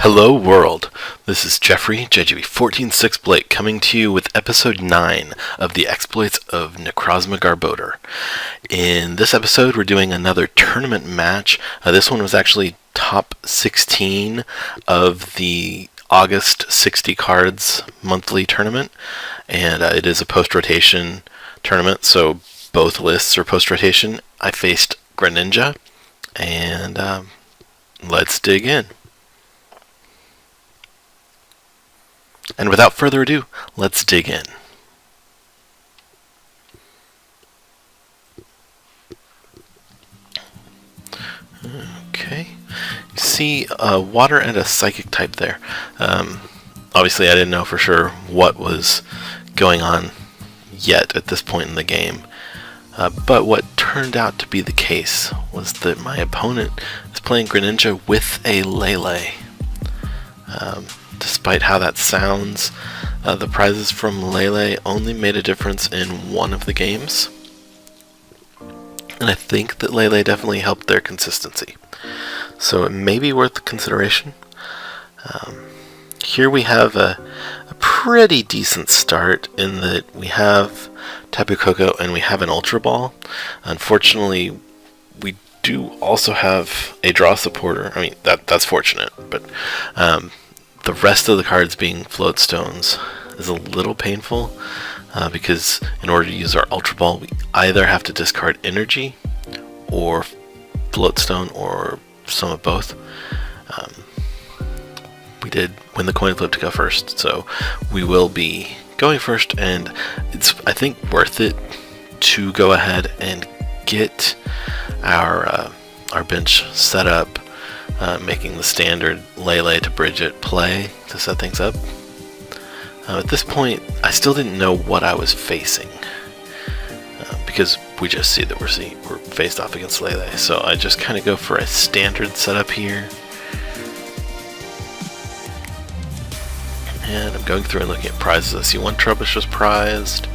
Hello world, this is Jeffrey, JGB146 Blake, coming to you with episode 9 of the exploits of Necrozma-Garbodor. In this episode we're doing another tournament match. This one was actually top 16 of the August 60 cards monthly tournament, and it is a post-rotation tournament, so both lists are post-rotation. I faced Greninja, and let's dig in. And without further ado, let's dig in. Okay, you see a water and a psychic type there. Obviously I didn't know for sure what was going on yet at this point in the game. But what turned out to be the case was that my opponent is playing Greninja with a Lele. Despite how that sounds, the prizes from Lele only made a difference in one of the games. And I think that Lele definitely helped their consistency. So it may be worth consideration. Here we have a pretty decent start in that we have Tapu Koko and we have an Ultra Ball. Unfortunately, we do also have a draw supporter. I mean, that's fortunate, but the rest of the cards being Float Stones is a little painful because in order to use our Ultra Ball, we either have to discard Energy or Float Stone or some of both. We did win the coin flip to go first, so we will be going first, and it's, I think, worth it to go ahead and get our bench set up. Making the standard Lele to Brigette play to set things up. At this point, I still didn't know what I was facing because we just see that we're faced off against Lele. So I just kind of go for a standard setup here, and I'm going through and looking at prizes. I see one Trubbish was prized.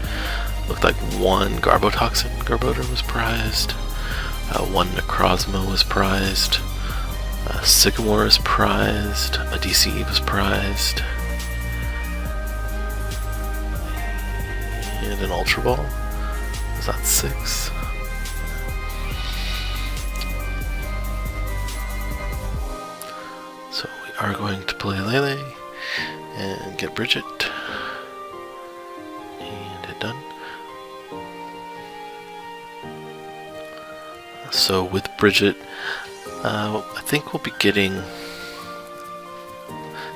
Looked like one Garbodor was prized. One Necrozma was prized. Sycamore is prized, a DCE was prized, and an Ultra Ball. Is that 6? So we are going to play Lele and get Brigette, and hit done. So with Brigette, I think we'll be getting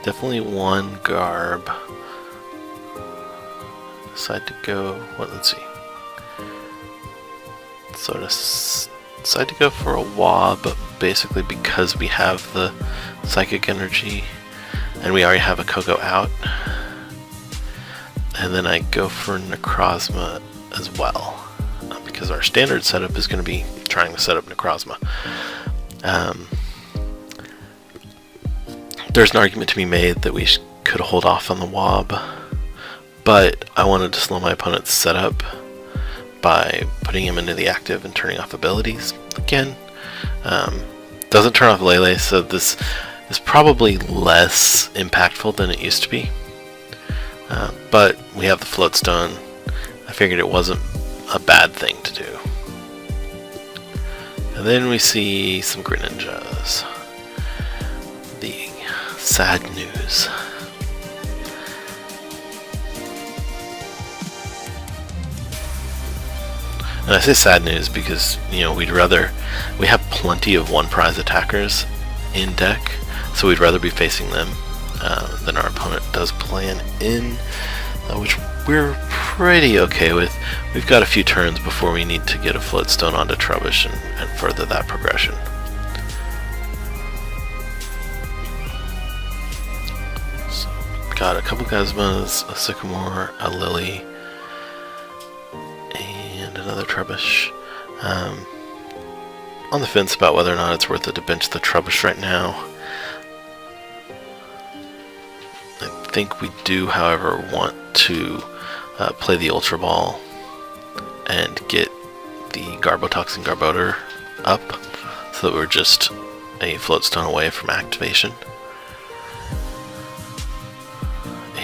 definitely one Garb. Decide to go, let's see. So decide to go for a Wob, basically because we have the Psychic Energy and we already have a Koko out. And then I go for Necrozma as well, because our standard setup is going to be trying to set up Necrozma. There's an argument to be made that we could hold off on the Wob, but I wanted to slow my opponent's setup by putting him into the active and turning off abilities. Again, doesn't turn off Lele, so this is probably less impactful than it used to be. But we have the Float Stone. I figured it wasn't a bad thing to do. And then we see some Greninjas. The sad news. And I say sad news because, you know, we have plenty of one prize attackers in deck, so we'd rather be facing them than our opponent does plan in, which we're pretty okay with. We've got a few turns before we need to get a Float Stone onto Trubbish and further that progression. So got a couple Guzmas, a Sycamore, a Lillie, and another Trubbish. On the fence about whether or not it's worth it to bench the Trubbish right now. I think we do, however, want to play the Ultra Ball and get the Garbotox and Garbodor up so that we're just a Float Stone away from activation.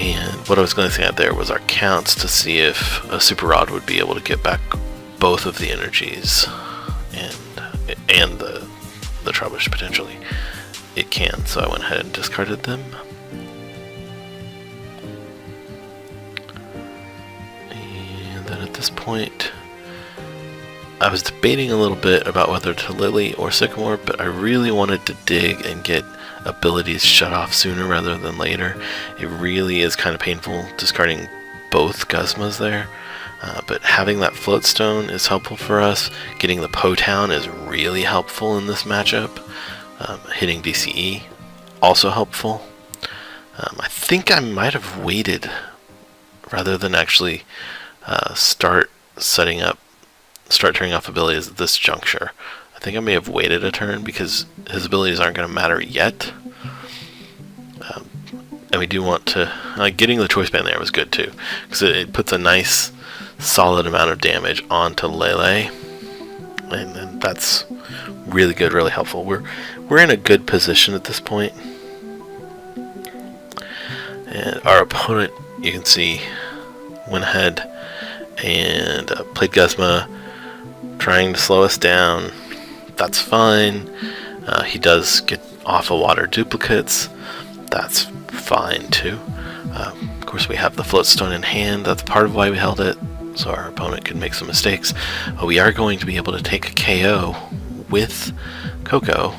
And what I was going to say out there was our counts to see if a Super Rod would be able to get back both of the energies and the Trubbish potentially. It can, so I went ahead and discarded them. And then at this point, I was debating a little bit about whether to Lillie or Sycamore, but I really wanted to dig and get abilities shut off sooner rather than later. It really is kind of painful discarding both Guzmas there, but having that Float Stone is helpful for us. Getting the Town is really helpful in this matchup. Hitting DCE, also helpful. I think I might have waited rather than actually start turning off abilities at this juncture. I think I may have waited a turn because his abilities aren't going to matter yet. And we do want to... getting the Choice Band there was good too, because it puts a nice solid amount of damage onto Lele. And that's really good, really helpful. We're in a good position at this point. And our opponent, you can see, went ahead and played Guzma, trying to slow us down. That's fine. He does get off of water duplicates. That's fine too. Of course, we have the Float Stone in hand. That's part of why we held it, so our opponent can make some mistakes. We are going to be able to take a KO with Koko.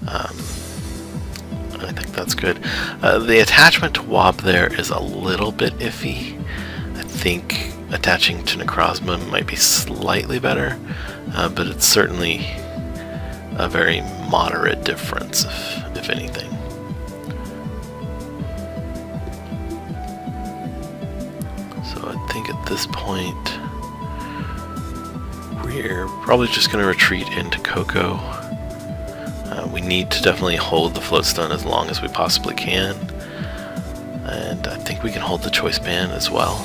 I think that's good. The attachment to Wob there is a little bit iffy. I think attaching to Necrozma might be slightly better, but it's certainly a very moderate difference, if anything. So I think at this point we're probably just going to retreat into Koko. We need to definitely hold the Float Stone as long as we possibly can, and I think we can hold the Choice Band as well.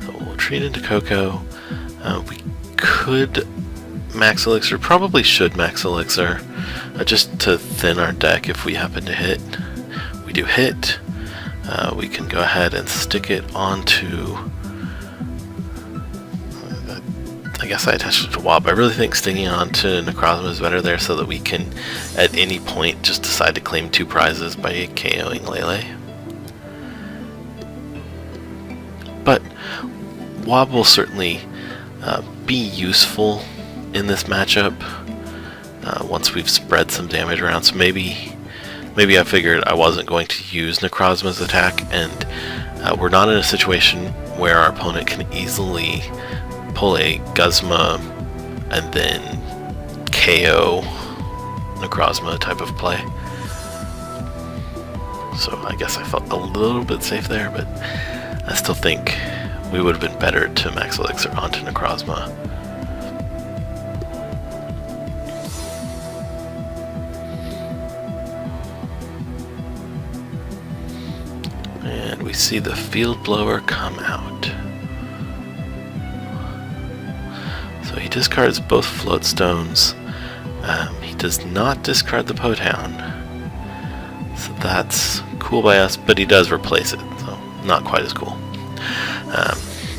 So we'll retreat into Koko. We could Max Elixir, probably should Max Elixir, just to thin our deck if we happen to hit. We do hit. We can go ahead and stick it onto... I guess I attached it to Wob. I really think sticking on to Necrozma is better there so that we can, at any point, just decide to claim 2 prizes by KOing Lele. But Wob will certainly be useful in this matchup once we've spread some damage around. So maybe I figured I wasn't going to use Necrozma's attack, and we're not in a situation where our opponent can easily pull a Guzma and then KO Necrozma type of play. So I guess I felt a little bit safe there, but I still think we would have been better to Max Elixir onto Necrozma. And we see the Field Blower come out. So he discards both Float Stones. He does not discard the Town. So that's cool by us, but he does replace it, so not quite as cool.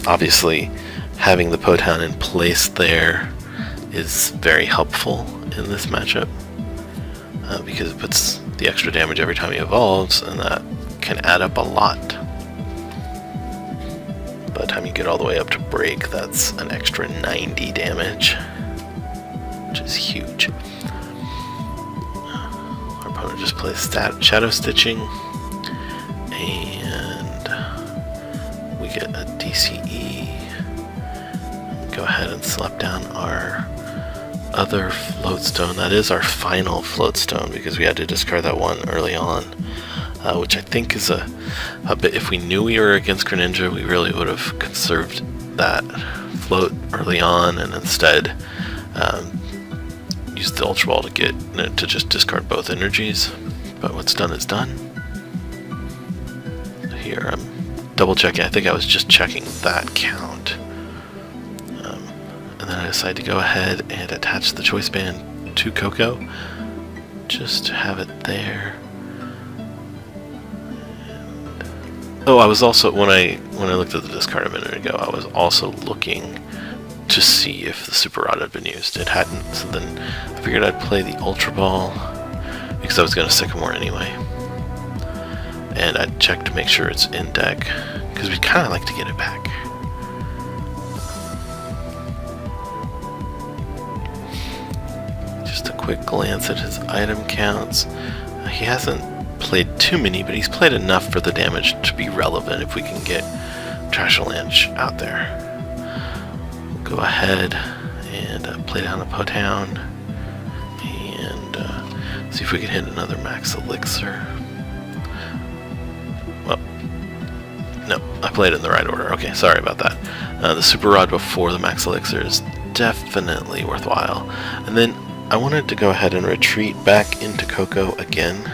Obviously, having the Town in place there is very helpful in this matchup, because it puts the extra damage every time he evolves, and that can add up a lot. By the time you get all the way up to break, that's an extra 90 damage, which is huge. Our opponent just plays Shadow Stitching, and we get a DCE. Go ahead and slap down our other Float Stone. That is our final Float Stone because we had to discard that one early on. Which I think is a bit, if we knew we were against Greninja, we really would have conserved that float early on and instead used the Ultra Ball to just discard both energies. But what's done is done. Here I'm double checking. I think I was just checking that count. And then I decided to go ahead and attach the Choice Band to Koko, just to have it there. Oh, I was also, when I looked at the discard a minute ago, I was also looking to see if the Super Rod had been used. It hadn't, so then I figured I'd play the Ultra Ball because I was going to Sycamore anyway. And I'd check to make sure it's in deck, because we'd kind of like to get it back. Just a quick glance at his item counts. He hasn't played too many, but he's played enough for the damage to be relevant if we can get Trashalanche out there. We'll go ahead and play down a Town and see if we can hit another Max Elixir. Well, no, I played it in the right order. Okay, sorry about that. The Super Rod before the Max Elixir is definitely worthwhile. And then I wanted to go ahead and retreat back into Koko again.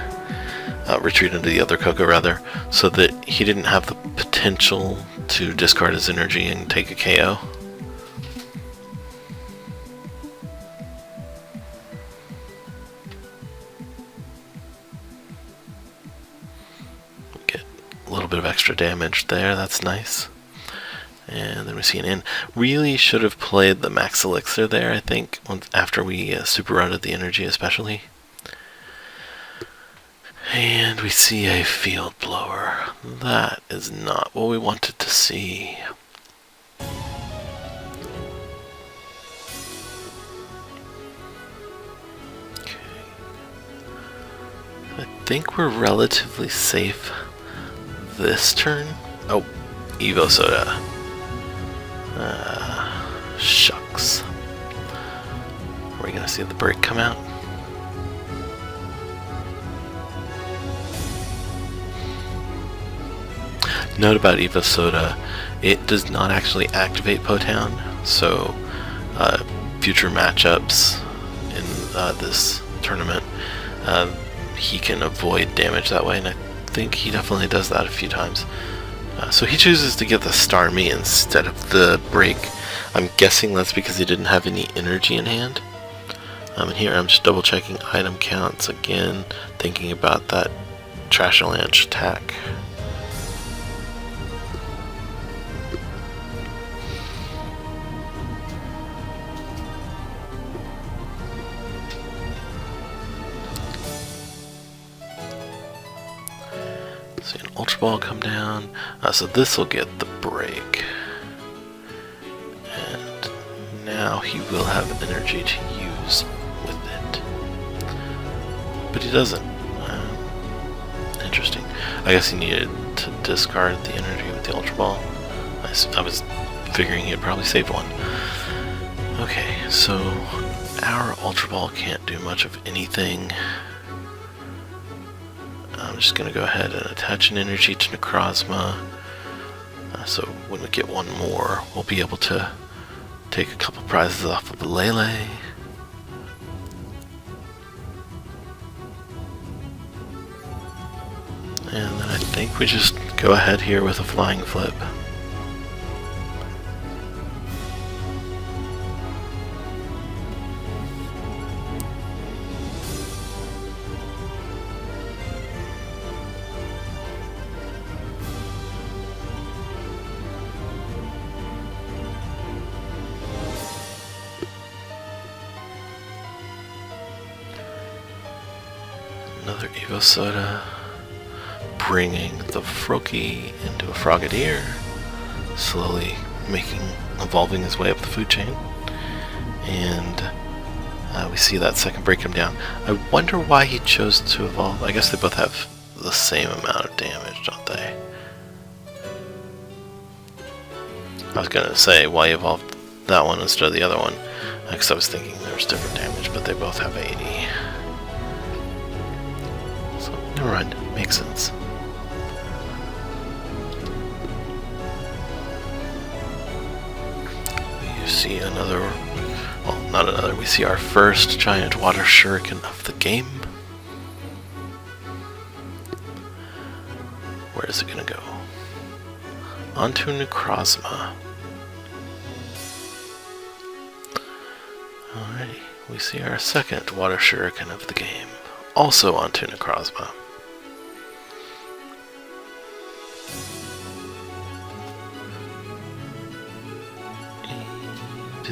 Retreat into the other Koko, rather, so that he didn't have the potential to discard his energy and take a KO. Get a little bit of extra damage there, that's nice. And then we see an in. Really should have played the Max Elixir there, I think, after we super rounded the energy especially. And we see a Field Blower. That is not what we wanted to see. Okay. I think we're relatively safe this turn. Oh, Evo Soda. Shucks. Are we gonna see the break come out? Note about Evo Soda, it does not actually activate Town, so future matchups in this tournament, he can avoid damage that way, and I think he definitely does that a few times. So he chooses to get the Starmie instead of the break. I'm guessing that's because he didn't have any energy in hand. And here I'm just double checking item counts again, thinking about that Trashalanche attack. See an Ultra Ball come down, so this will get the break. And now he will have energy to use with it. But he doesn't. Interesting. I guess he needed to discard the energy with the Ultra Ball. I was figuring he'd probably save one. Okay, so our Ultra Ball can't do much of anything. I'm just going to go ahead and attach an energy to Necrozma, so when we get one more, we'll be able to take a couple prizes off of Lele. And then I think we just go ahead here with a Flying Flip. Another Evo Soda, bringing the Froakie into a Frogadier, slowly evolving his way up the food chain. And we see that second break come down. I wonder why he chose to evolve. I guess they both have the same amount of damage, don't they? I was gonna say why he evolved that one instead of the other one, because I was thinking there was different damage, but they both have 80. Never mind, makes sense. You see another, well, not another, we see our first giant water shuriken of the game. Where is it gonna go? Onto Necrozma. Alrighty, we see our second water shuriken of the game. Also onto Necrozma.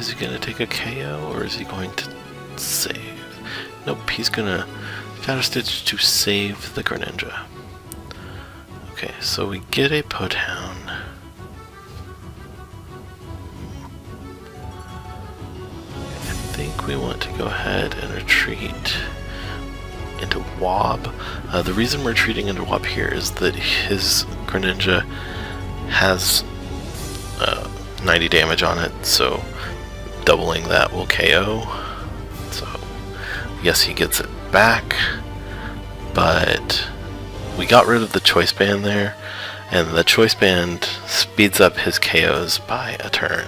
Is he going to take a KO or is he going to save? Nope, he's going to Shadow Stitch to save the Greninja. Okay, so we get a Town. I think we want to go ahead and retreat into Wob. The reason we're retreating into Wob here is that his Greninja has 90 damage on it, so doubling that will KO. So yes, he gets it back, but we got rid of the Choice Band there, and the Choice Band speeds up his KOs by a turn.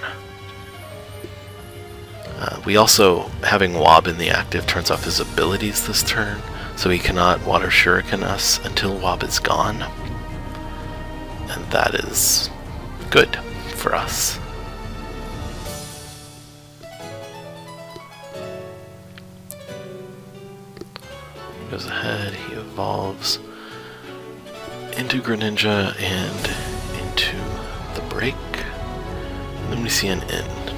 We also, having Wob in the active, turns off his abilities this turn, so he cannot Water Shuriken us until Wob is gone, and that is good for us. Goes ahead, he evolves into Greninja and into the break, and then we see an end.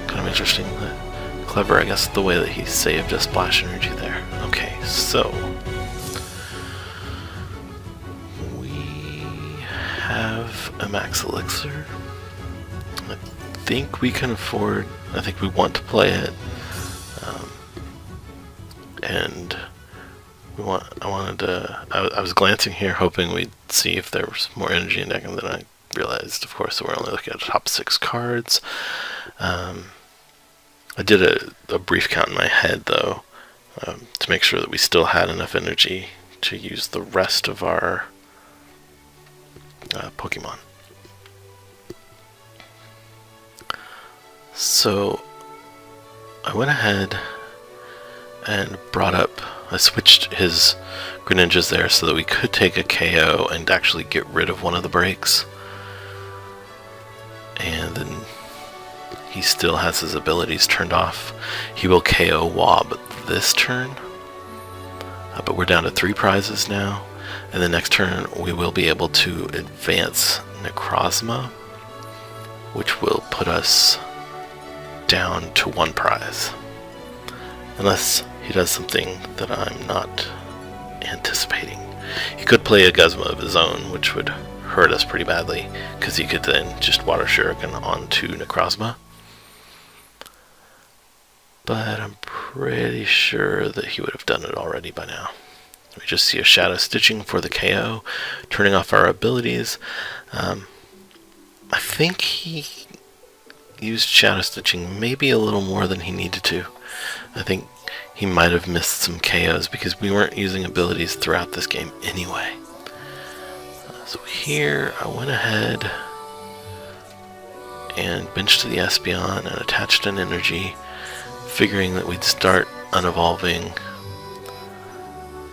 Kind of interesting, clever, I guess, the way that he saved a splash energy there. Okay, so we have a Max Elixir. I think we can afford, I think we want to play it, and I was glancing here hoping we'd see if there was more energy in deck, and then I realized, of course, that we're only looking at the top 6 cards. I did a brief count in my head, though, to make sure that we still had enough energy to use the rest of our Pokemon. So I went ahead and I switched his Greninjas there so that we could take a KO and actually get rid of one of the breaks. And then he still has his abilities turned off. He will KO Wob this turn, but we're down to 3 prizes now, and the next turn we will be able to advance Necrozma, which will put us down to 1 prize, unless he does something that I'm not anticipating. He could play a Guzma of his own, which would hurt us pretty badly, because he could then just Water Shuriken onto Necrozma. But I'm pretty sure that he would have done it already by now. We just see a Shadow Stitching for the KO, turning off our abilities. I think he used Shadow Stitching maybe a little more than he needed to. I think he might have missed some KOs because we weren't using abilities throughout this game anyway. So here I went ahead and benched the Espeon and attached an energy, figuring that we'd start unevolving.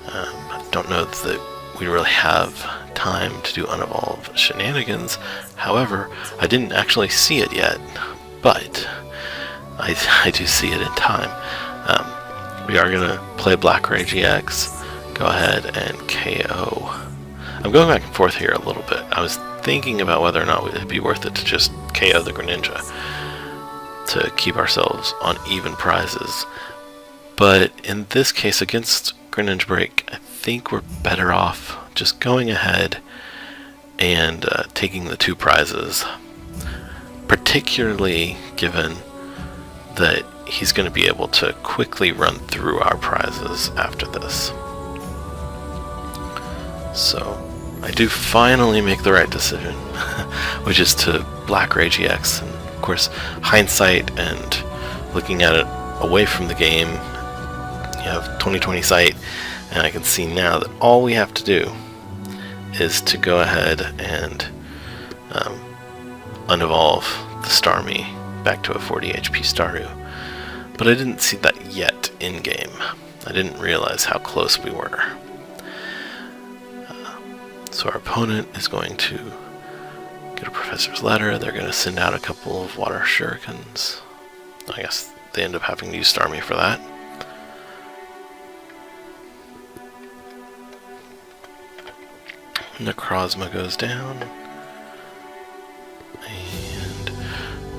I don't know that we really have time to do unevolve shenanigans. However, I didn't actually see it yet, but I do see it in time. We are going to play Black Ray GX, go ahead and KO. I'm going back and forth here a little bit. I was thinking about whether or not it'd be worth it to just KO the Greninja to keep ourselves on even prizes. But in this case, against Greninja Break, I think we're better off just going ahead and taking the 2 prizes, particularly given that he's going to be able to quickly run through our prizes after this. So I do finally make the right decision, which is to Black Ray GX. And of course, hindsight and looking at it away from the game, you have 2020 sight, and I can see now that all we have to do is to go ahead and unevolve the Starmie back to a 40 HP Staryu. But I didn't see that yet in-game. I didn't realize how close we were. So our opponent is going to get a Professor's Letter. They're going to send out a couple of Water Shurikens. I guess they end up having to use Starmie for that. Necrozma goes down.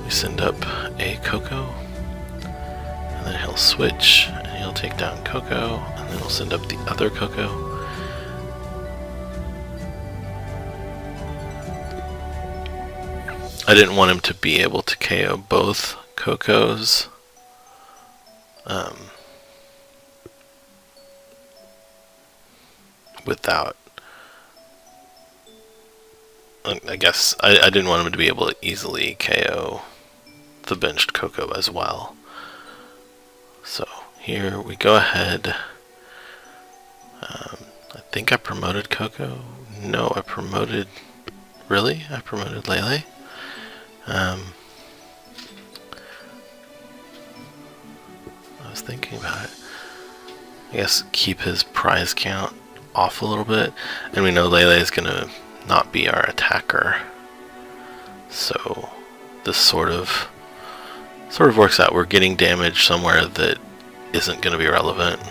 We send up a Koko, and then he'll switch, and he'll take down Koko, and then we'll send up the other Koko. I didn't want him to be able to KO both Kokos. Without, I guess, I didn't want him to be able to easily KO the benched Koko as well. So here we go ahead. I think I promoted Koko. No, I promoted, really? I promoted Lele. I was thinking about it. I guess keep his prize count off a little bit, and we know Lele is gonna not be our attacker, so this sort of works out. We're getting damage somewhere that isn't gonna be relevant,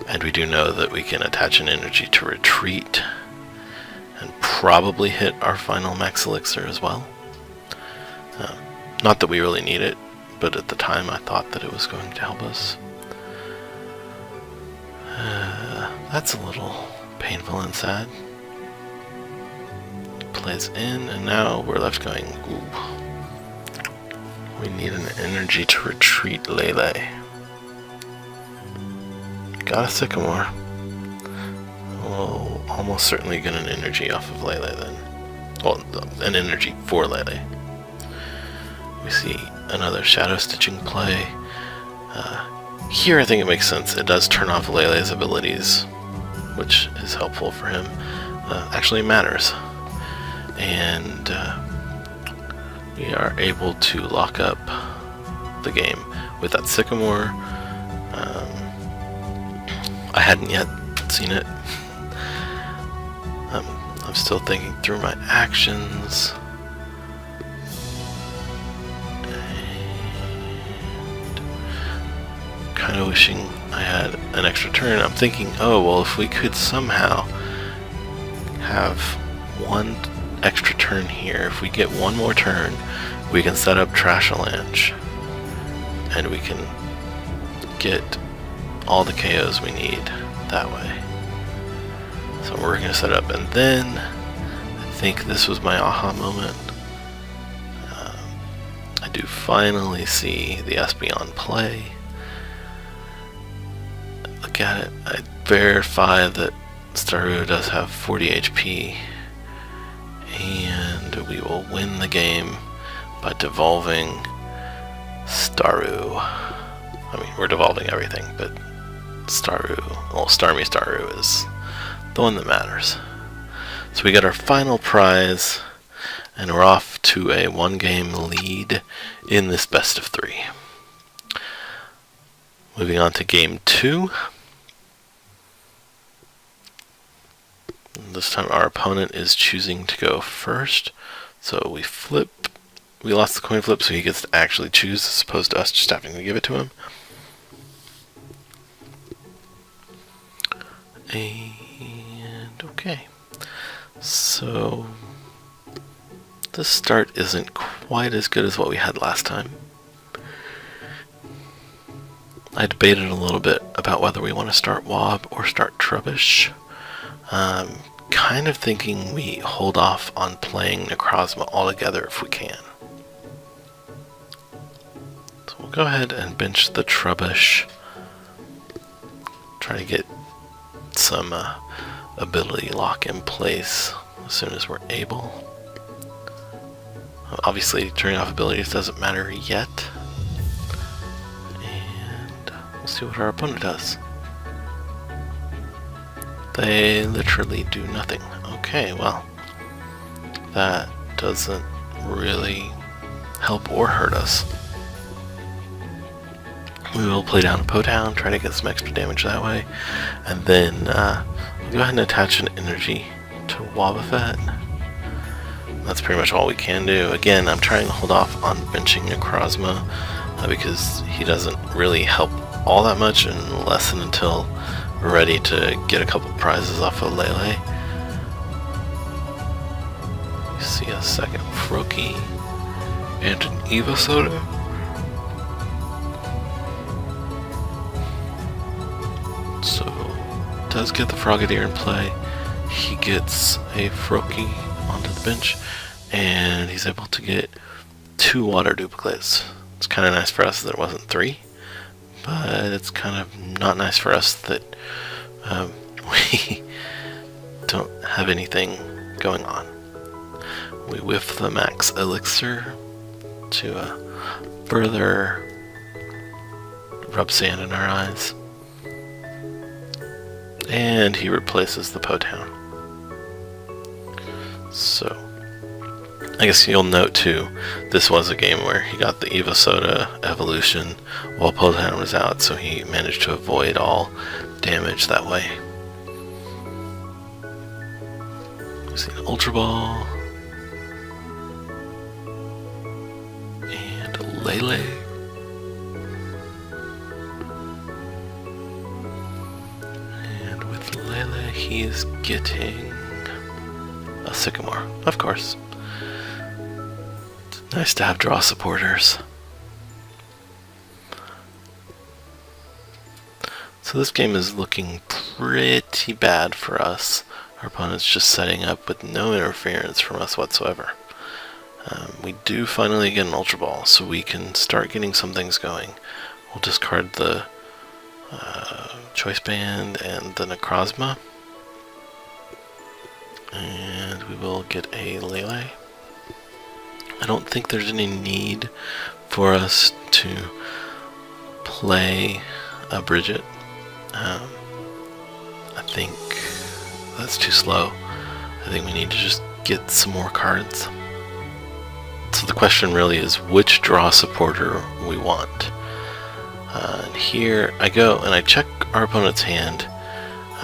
and we do know that we can attach an energy to retreat and probably hit our final Max Elixir as well. Not that we really need it, but at the time I thought that it was going to help us. That's a little painful and sad. Plays in, and now we're left going, ooh. We need an energy to retreat Lele. Got a Sycamore. We'll almost certainly get an energy off of Lele then. Well, an energy for Lele. We see another Shadow Stitching play. Here I think it makes sense. It does turn off Lele's abilities, which is helpful for him. Actually matters. And we are able to lock up the game with that Sycamore. I hadn't yet seen it. I'm still thinking through my actions. Kind of wishing I had an extra turn. I'm thinking, oh well, if we could somehow have one extra turn here, if we get one more turn, we can set up Trashalanche, and we can get all the KOs we need that way. So we're going to set up, and then I think this was my aha moment. I do finally see the Espeon play. Look at it. I verify that Staryu does have 40 HP, and we will win the game by devolving Staryu. I mean, we're devolving everything, but Staryu, well, Starmie Staryu is the one that matters. So we got our final prize, and we're off to a one-game lead in this best of 3. Moving on to game 2. This time our opponent is choosing to go first, so we flip. We lost the coin flip, so he gets to actually choose as opposed to us just having to give it to him. And okay, so this start isn't quite as good as what we had last time. I debated a little bit about whether we want to start Wob or start Trubbish. Kind of thinking we hold off on playing Necrozma altogether if we can. So we'll go ahead and bench the Trubbish. Try to get some ability lock in place as soon as we're able. Obviously, turning off abilities doesn't matter yet. And we'll see what our opponent does. They literally do nothing. Okay, well, that doesn't really help or hurt us. We will play down a Potown, try to get some extra damage that way, and then we'll go ahead and attach an energy to Wobbuffet. That's pretty much all we can do. Again, I'm trying to hold off on benching Necrozma because he doesn't really help all that much unless and until we're ready to get a couple prizes off of Lele. You see a second Froakie and an Evo Soda. So, does get the Frogadier in play. He gets a Froakie onto the bench, and he's able to get 2 water duplicates. It's kind of nice for us that it wasn't 3, but it's kind of not nice for us that we don't have anything going on. We whiff the Max Elixir to further rub sand in our eyes. And he replaces the Town. So, I guess you'll note too, this was a game where he got the Evo Soda evolution while Town was out, so he managed to avoid all damage that way. We see an Ultra Ball. And a Lele. He is getting a Sycamore, of course. It's nice to have draw supporters. So this game is looking pretty bad for us. Our opponent's just setting up with no interference from us whatsoever. We do finally get an Ultra Ball, so we can start getting some things going. We'll discard the Choice Band and the Necrozma. And we will get a Lele. I don't think there's any need for us to play a Brigette. I think that's too slow. I think we need to just get some more cards. So the question really is which draw supporter we want. And here I go and I check our opponent's hand,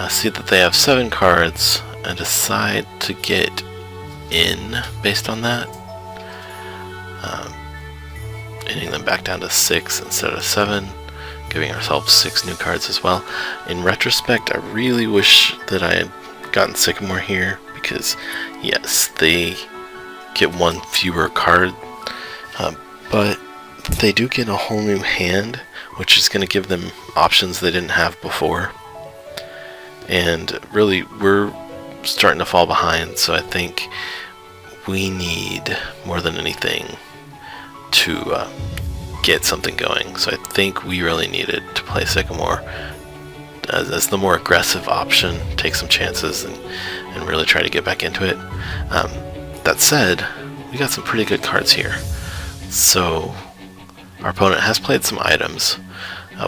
see that they have 7 cards, and decide to get in based on that, ending them back down to 6 instead of 7, giving ourselves 6 new cards as well. In retrospect, I really wish that I had gotten Sycamore here, because yes, they get 1 fewer card, but they do get a whole new hand, which is going to give them options they didn't have before. And really, we're starting to fall behind, so I think we need more than anything to get something going. So I think we really needed to play Sycamore as the more aggressive option, take some chances and really try to get back into it. That said, we got some pretty good cards here. So our opponent has played some items.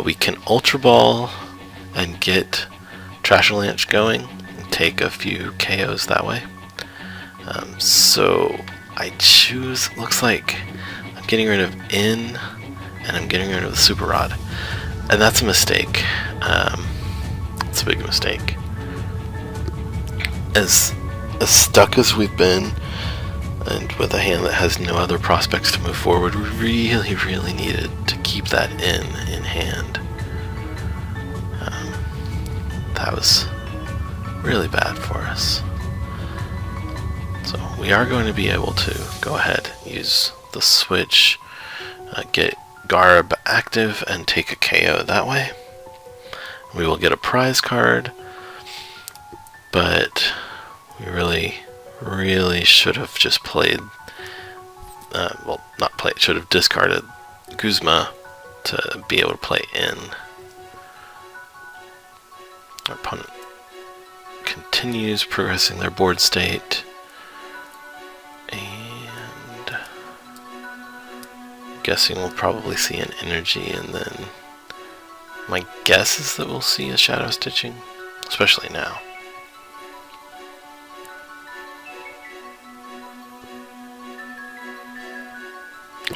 We can Ultra Ball and get Trash Avalanche going, take a few KOs that way. So I choose, looks like I'm getting rid of In and I'm getting rid of the Super Rod, and that's a mistake. It's a big mistake. As stuck as we've been, and with a hand that has no other prospects to move forward, we really needed to keep that in hand. That was really bad for us. So we are going to be able to go ahead, use the switch, get Garb active and take a KO that way. We will get a prize card, but we really should have just played, well, not played, should have discarded Guzma to be able to play in. Our opponent continues progressing their board state, and I'm guessing we'll probably see an energy, and then my guess is that we'll see a shadow stitching, especially now.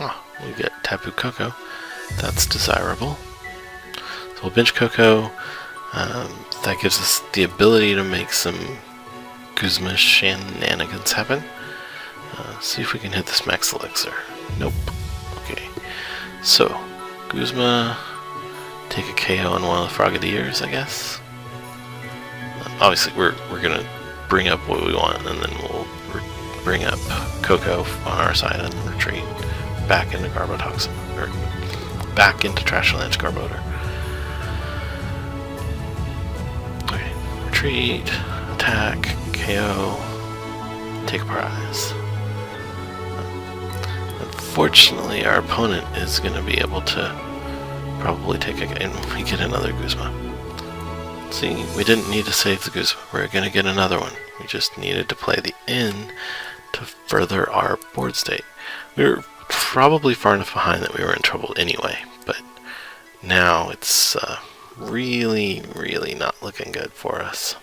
Oh, we get Tapu Koko. That's desirable. So we'll bench Koko. That gives us the ability to make some Guzma shenanigans happen. See if we can hit this Max Elixir. Nope. Okay. So, Guzma, take a KO on one of the Frogadiers, I guess. Obviously, we're gonna bring up what we want, and then we'll bring up Koko on our side and retreat. back into Garbotoxin, or back into Trashlanch Garbodor. Okay, retreat, attack, KO, take a prize. Unfortunately, our opponent is going to be able to probably take a, and we get another Guzma. See, we didn't need to save the Guzma. We're going to get another one. We just needed to play the in to further our board state. We were probably far enough behind that we were in trouble anyway, but now it's really, really not looking good for us.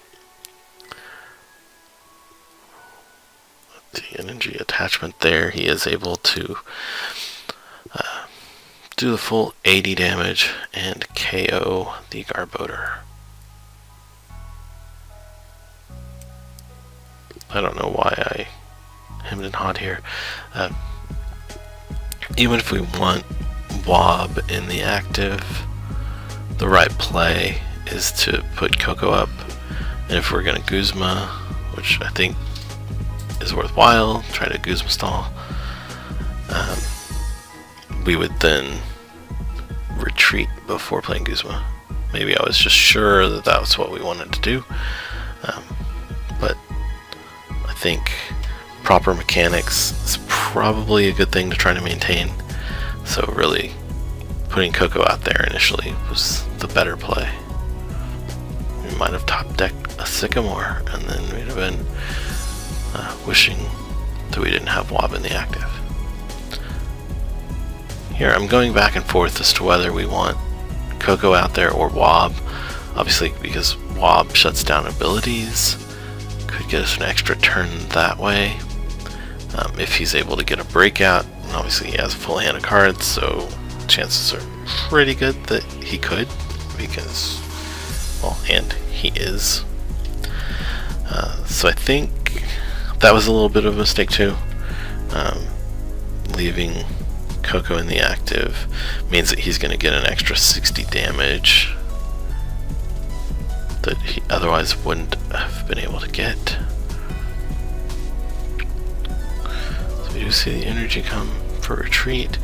The energy attachment there, he is able to do the full 80 damage and KO the Garbodor. I don't know why I hemmed and hawed here. Even if we want Wob in the active, the right play is to put Koko up, and if we're going to Guzma, which I think is worthwhile, try to Guzma stall, we would then retreat before playing Guzma. Maybe I was just sure that that was what we wanted to do, but I think proper mechanics is probably a good thing to try to maintain, so really putting Koko out there initially was the better play. We might have top decked a Sycamore, and then we'd have been wishing that we didn't have Wob in the active. Here I'm going back and forth as to whether we want Koko out there or Wob, obviously because Wob shuts down abilities, could get us an extra turn that way. If he's able to get a breakout, and obviously he has a full hand of cards, so chances are pretty good that he could, because, well, and he is. So I think that was a little bit of a mistake too. Leaving Koko in the active means that he's going to get an extra 60 damage that he otherwise wouldn't have been able to get. So we do see the energy come for retreat.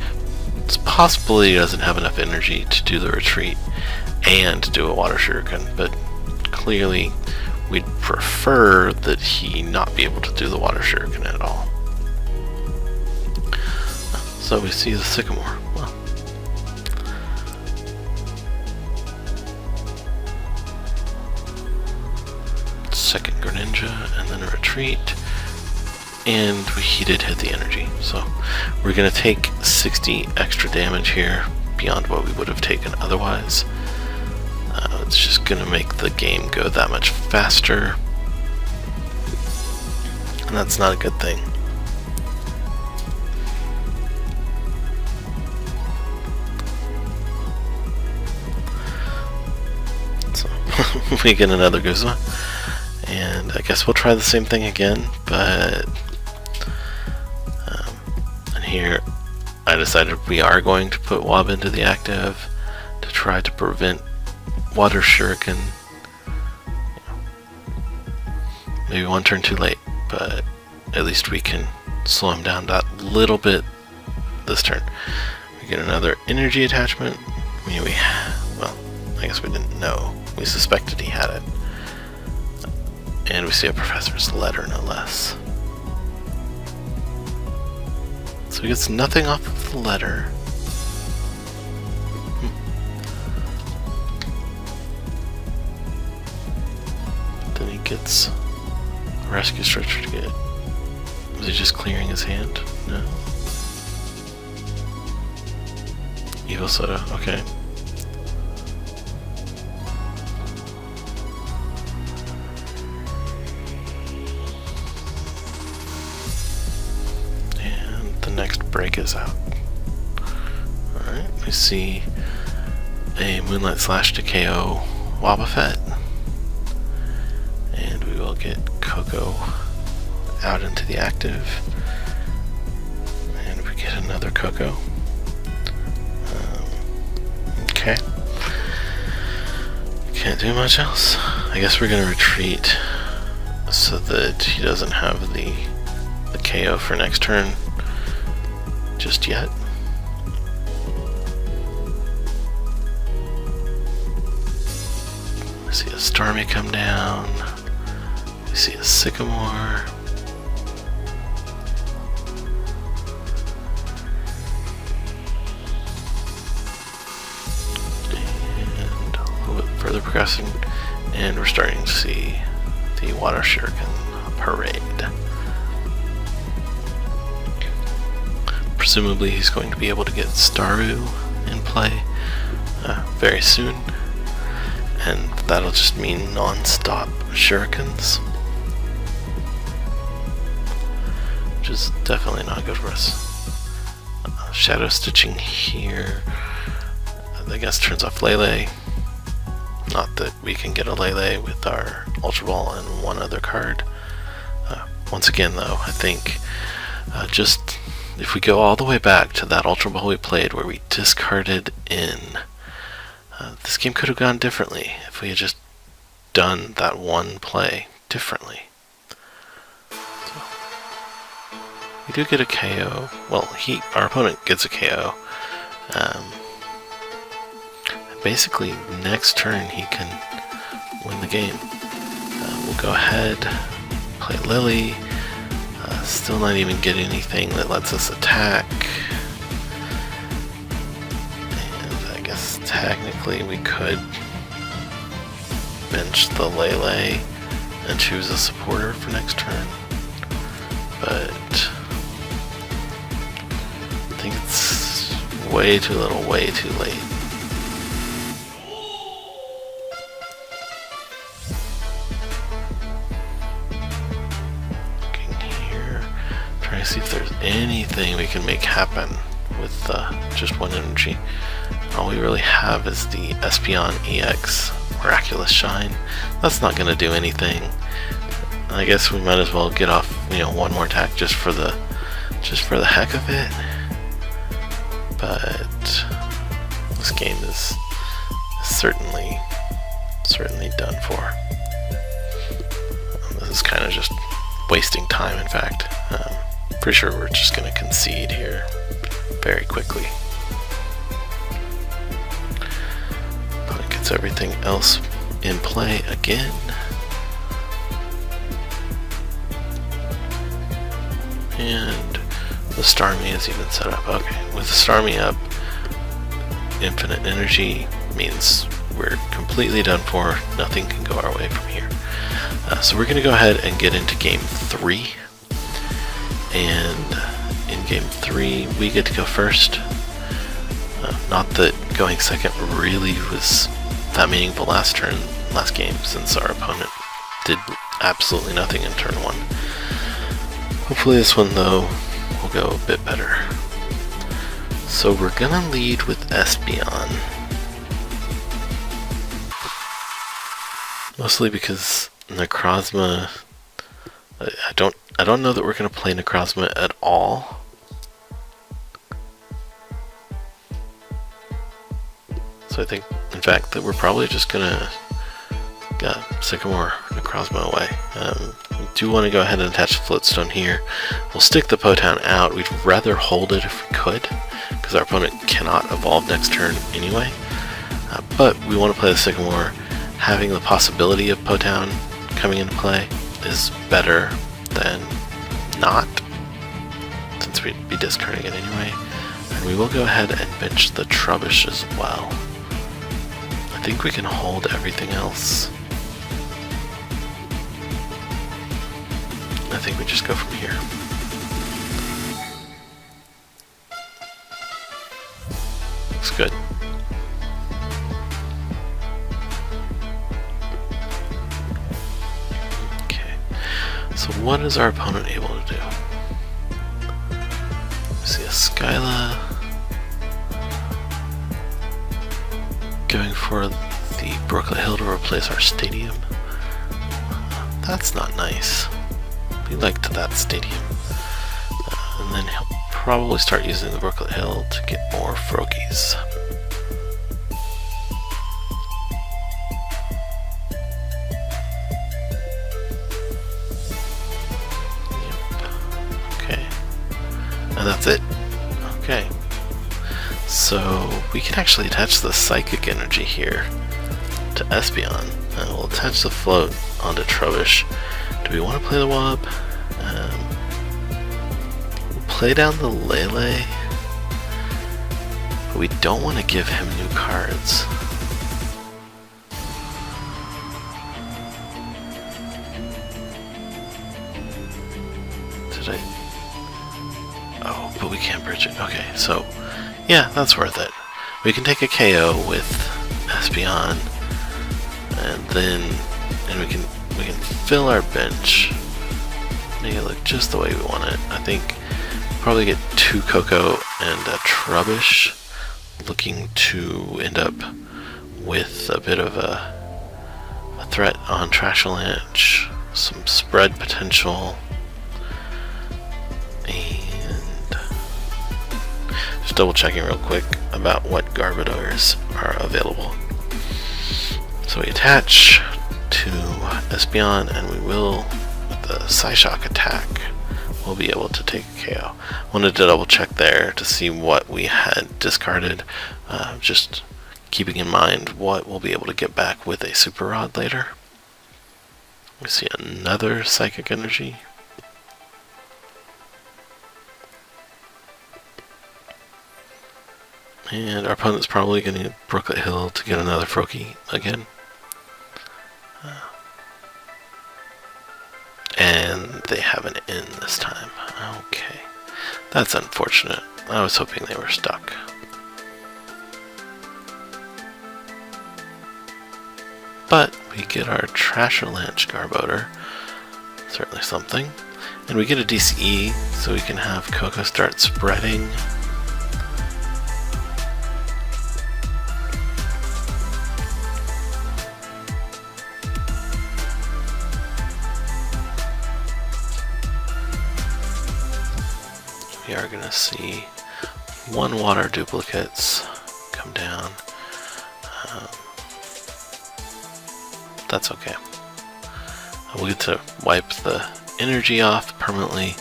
It's possible he doesn't have enough energy to do the retreat and do a water shuriken, but clearly we'd prefer that he not be able to do the water shuriken at all. So we see the Sycamore. Well, second Greninja and then a retreat, and he did hit the energy, so we're going to take 60 extra damage here beyond what we would have taken otherwise. It's just going to make the game go that much faster, and that's not a good thing. So we get another Guzma, and I guess we'll try the same thing again, but and here I decided we are going to put Wob into the active to try to prevent water shuriken. Maybe one turn too late, but at least we can slow him down that little bit this turn. We get another energy attachment. I mean, well, I guess we didn't know. We suspected he had it. And we see a professor's letter, no less. So he gets nothing off of the letter. Then he gets a rescue stretcher to get. Was he just clearing his hand? No. Evil soda, okay. Next break is out. Alright, we see a Moonlight Slash to KO Wobbuffet, and we will get Koko out into the active, and we get another Koko. Okay, can't do much else. I guess we're gonna retreat so that he doesn't have the KO for next turn just yet. We see a Starmie come down. We see a Sycamore. And a little bit further progressing, and we're starting to see the Water Shuriken parade. Presumably he's going to be able to get Staryu in play very soon, and that'll just mean non-stop shurikens, which is definitely not good for us. Shadow stitching here, I guess turns off Lele. Not that we can get a Lele with our Ultra Ball and one other card. Once again though, I think just if we go all the way back to that Ultra Ball we played where we discarded in, this game could have gone differently if we had just done that one play differently. So, we do get a KO. Well, our opponent gets a KO. Basically, next turn he can win the game. We'll go ahead, play Lillie. Still not even get anything that lets us attack. And I guess technically we could bench the Lele and choose a supporter for next turn. But I think it's way too little, way too late. Trying to see if there's anything we can make happen with just one energy. All we really have is the Espeon-EX Miraculous Shine. That's not going to do anything. I guess we might as well get off, one more attack just for the heck of it. But this game is certainly done for. This is kind of just wasting time, in fact. Pretty sure we're just going to concede here very quickly. Opponent gets everything else in play again. And the Starmie is even set up. Okay, with the Starmie up, infinite energy means we're completely done for. Nothing can go our way from here. So we're going to go ahead and get into game 3. And in game 3, we get to go first. Not that going second really was that meaningful last game, since our opponent did absolutely nothing in turn 1. Hopefully this one, though, will go a bit better. So we're gonna lead with Espeon. Mostly because Necrozma, I don't know that we're going to play Necrozma at all. So I think, in fact, that we're probably just going to get Sycamore Necrozma away. We do want to go ahead and attach the Float Stone here. We'll stick the Potown out. We'd rather hold it if we could, because our opponent cannot evolve next turn anyway. But we want to play the Sycamore. Having the possibility of Potown coming into play is better than not, since we'd be discarding it anyway. And we will go ahead and bench the Trubbish as well. I think we can hold everything else. I think we just go from here. Looks good. So what is our opponent able to do? We see a Skyla going for the Brooklet Hill to replace our stadium. That's not nice. We liked that stadium. And then he'll probably start using the Brooklet Hill to get more Froakies. And that's it. Okay. So we can actually attach the Psychic Energy here. to Espeon. We'll attach the float onto Trubbish. Do we want to play the Wob? We'll play down the Lele, but we don't want to give him new cards. Did I? Oh, but we can't bridge it. Okay, so yeah, that's worth it. We can take a KO with Espeon, and we can fill our bench, make it look just the way we want it. I think probably get 2 Koko and a Trubbish, looking to end up with a bit of a threat on Trashalanche, some spread potential, and just double checking real quick about what Garbodors are available. So we attach to Espeon, and we will, with the Psyshock attack, we'll be able to take a KO. Wanted to double check there to see what we had discarded, just keeping in mind what we'll be able to get back with a Super Rod later. We see another Psychic Energy. And our opponent's probably going to need Brooklet Hill to get another Froakie again. And they have an in this time. Okay. That's unfortunate. I was hoping they were stuck. But we get our Trashalanche Garbodor. Certainly something. And we get a DCE, so we can have Koko start spreading. We are going to see 1 water duplicates come down. That's okay. We'll get to wipe the energy off permanently,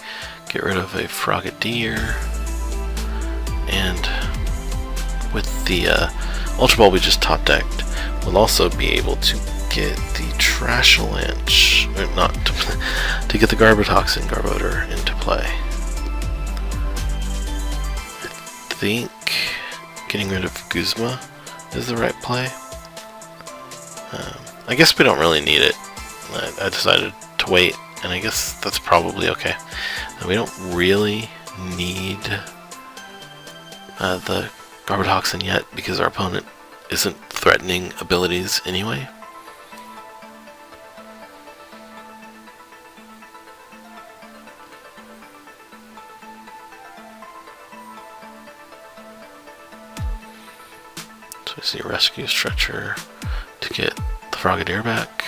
get rid of a Frogadier, and with the Ultra Ball we just top decked, we'll also be able to get the Trashalanche, or not to get the Garbotoxin Garbodor into play. I think getting rid of Guzma is the right play. I guess we don't really need it. I decided to wait, and I guess that's probably okay. We don't really need the Garbotoxin yet because our opponent isn't threatening abilities anyway. So I see a Rescue Stretcher to get the Frogadier back.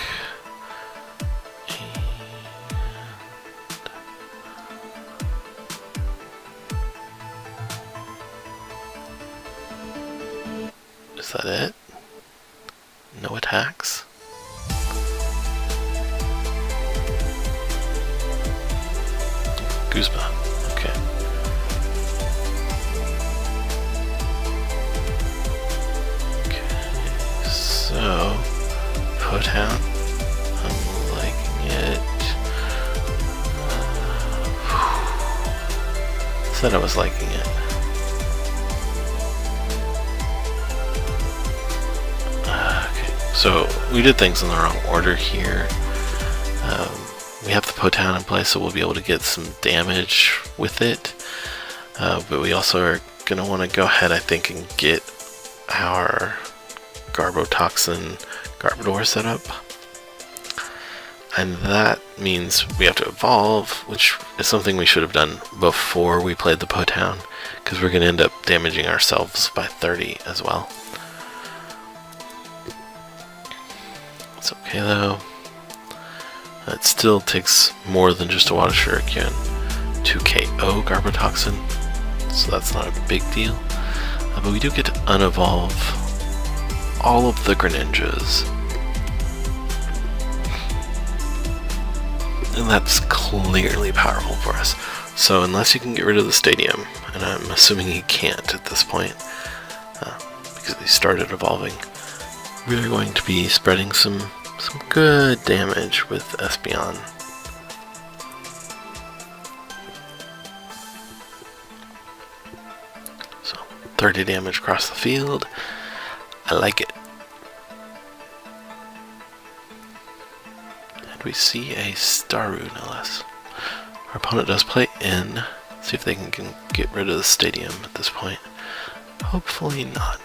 Is that it? No attacks? Guzma. Okay. Okay, so Town, I'm liking it. Said I was liking it. Okay, so we did things in the wrong order here. We have the Town in place, so we'll be able to get some damage with it. But we also are going to want to go ahead, I think, and get our Garbotoxin Garbodor set up. And that means we have to evolve, which is something we should have done before we played the Town, because we're going to end up damaging ourselves by 30 as well. It's okay though. It still takes more than just a Water Shuriken to KO Garbotoxin, so that's not a big deal. But we do get to unevolve all of the Greninjas. And that's clearly powerful for us. So unless you can get rid of the stadium, and I'm assuming he can't at this point, because he started evolving, we're going to be spreading some good damage with Espeon. So 30 damage across the field. I like it. And we see a Staryu, no less. Our opponent does play in. See if they can get rid of the stadium at this point. Hopefully not.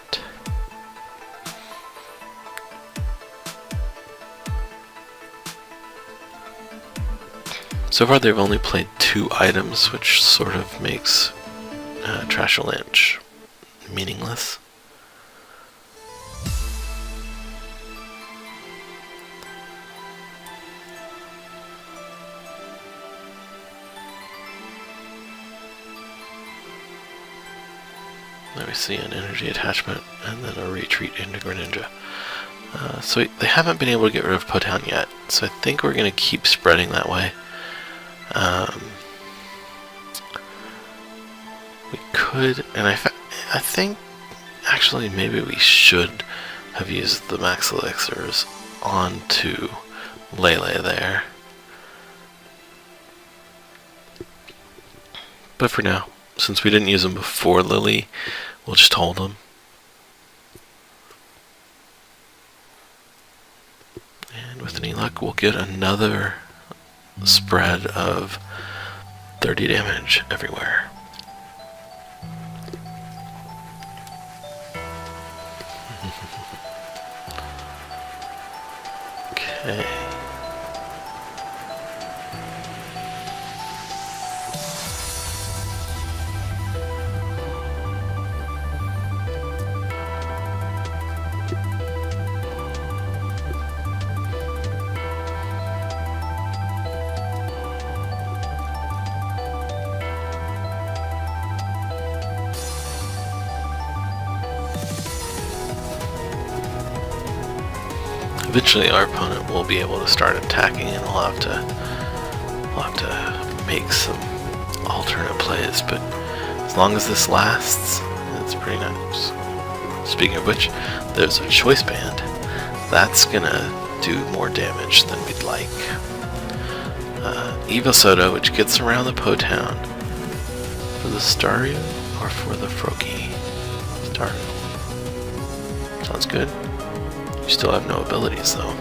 So far they've only played 2 items, which sort of makes Trashalanche meaningless. There we see an energy attachment and then a retreat into Greninja. So they haven't been able to get rid of Potown yet, so I think we're going to keep spreading that way. We could, and I think actually maybe we should have used the Max Elixirs onto Lele there. But for now, since we didn't use them before Lillie, we'll just hold them. And with any luck, we'll get another spread of 30 damage everywhere. Okay. Eventually our opponent will be able to start attacking and we'll have to make some alternate plays, but as long as this lasts, it's pretty nice. Speaking of which, there's a Choice Band. That's gonna do more damage than we'd like. Evo Soda, which gets around the Potown. For the Staryu or for the Froakie? Staryu. Sounds good. You still have no abilities though.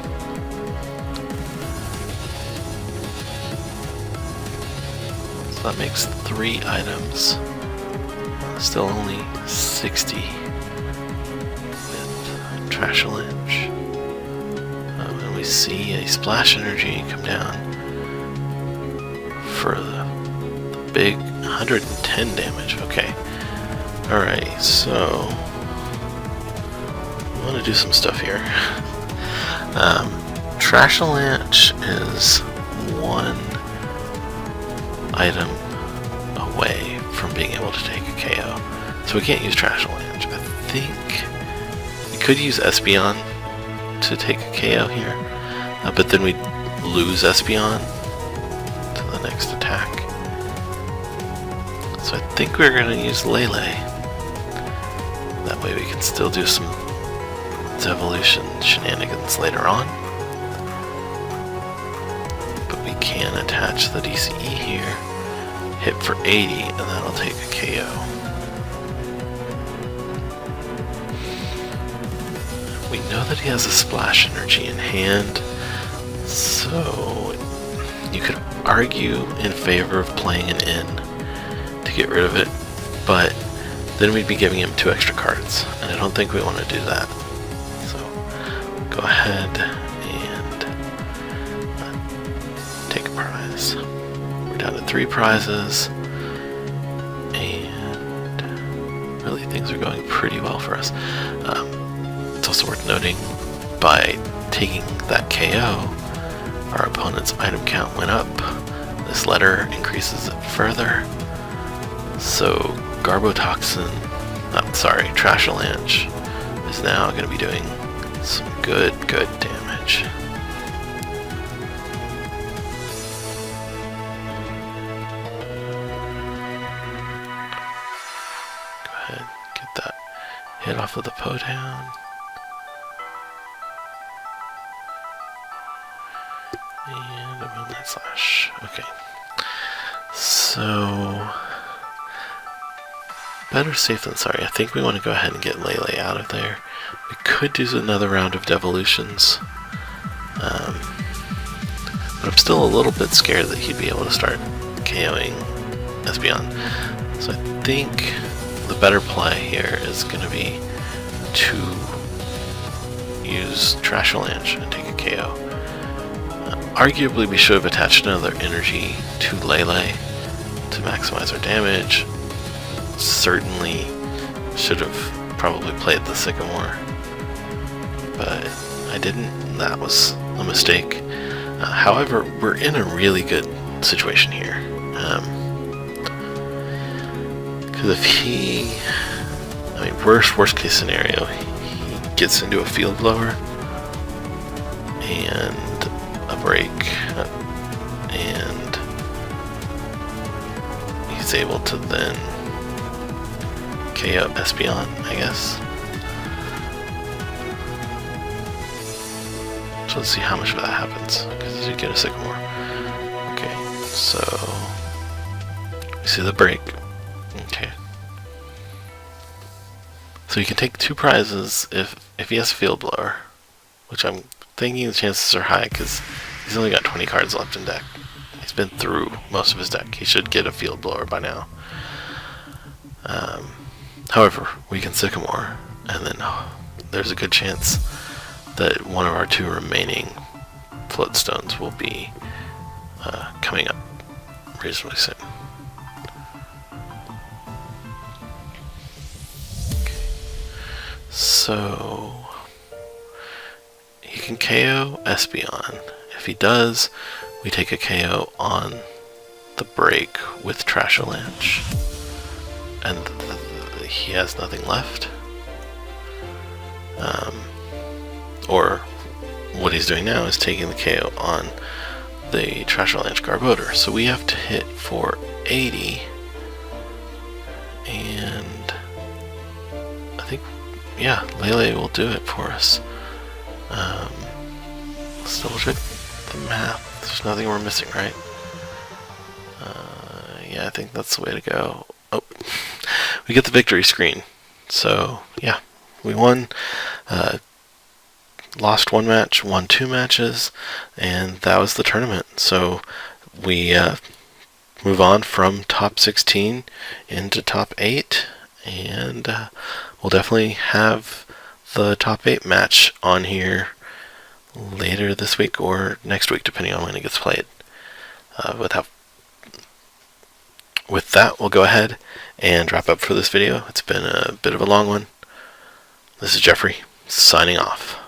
So that makes 3 items. Still only 60 with Trashalanche. And we see a Splash Energy come down for the big 110 damage. Okay. Alright, so I want to do some stuff here. Trashalanche is 1 item away from being able to take a KO. So we can't use Trashalanche. I think we could use Espeon to take a KO here, but then we'd lose Espeon to the next attack. So I think we're going to use Lele. That way we can still do some evolution shenanigans later on. But we can attach the DCE here, hit for 80, and that'll take a KO. We know that he has a Splash Energy in hand, so you could argue in favor of playing an in to get rid of it, but then we'd be giving him 2 extra cards, and I don't think we want to do that. Go ahead and take a prize. We're down to 3 prizes, and really things are going pretty well for us. It's also worth noting, by taking that KO, our opponent's item count went up. This letter increases it further. So Trashalanche is now going to be doing some good damage. Go ahead, get that hit off of the Potown. And a Moonlight Slash. Okay. So, better safe than sorry. I think we want to go ahead and get Lele out of there. We could do another round of Devolutions. But I'm still a little bit scared that he'd be able to start KOing Espeon. So I think the better play here is going to be to use Trash Avalanche and take a KO. Arguably we should have attached another energy to Lele to maximize our damage. Certainly should have probably played the Sycamore, but I didn't. That was a mistake. However, we're in a really good situation here. Because if he, I mean, worst case scenario, he gets into a Field Blower and a break, and he's able to then KO Espeon, I guess. So let's see how much of that happens, because you get a Sycamore. Okay, so we see the break. Okay. So you can take 2 prizes if he has a Field Blower, which I'm thinking the chances are high because he's only got 20 cards left in deck. He's been through most of his deck. He should get a Field Blower by now. However, we can Sycamore, and then there's a good chance that one of our 2 remaining Float Stones will be coming up reasonably soon. Okay. So he can KO Espeon. If he does, we take a KO on the break with Trash Avalanche, and he has nothing left. Or what he's doing now is taking the KO on the Trash Avalanche Garbodor. So we have to hit for 80, and I think, yeah, Lele will do it for us. Let's double check the math. There's nothing we're missing, right? Yeah, I think that's the way to go. Oh, we get the victory screen. So, yeah, we won. Lost 1 match, won 2 matches, and that was the tournament. So we move on from top 16 into top 8, and we'll definitely have the top 8 match on here later this week or next week, depending on when it gets played. With that, we'll go ahead and wrap up for this video. It's been a bit of a long one. This is Jeffrey, signing off.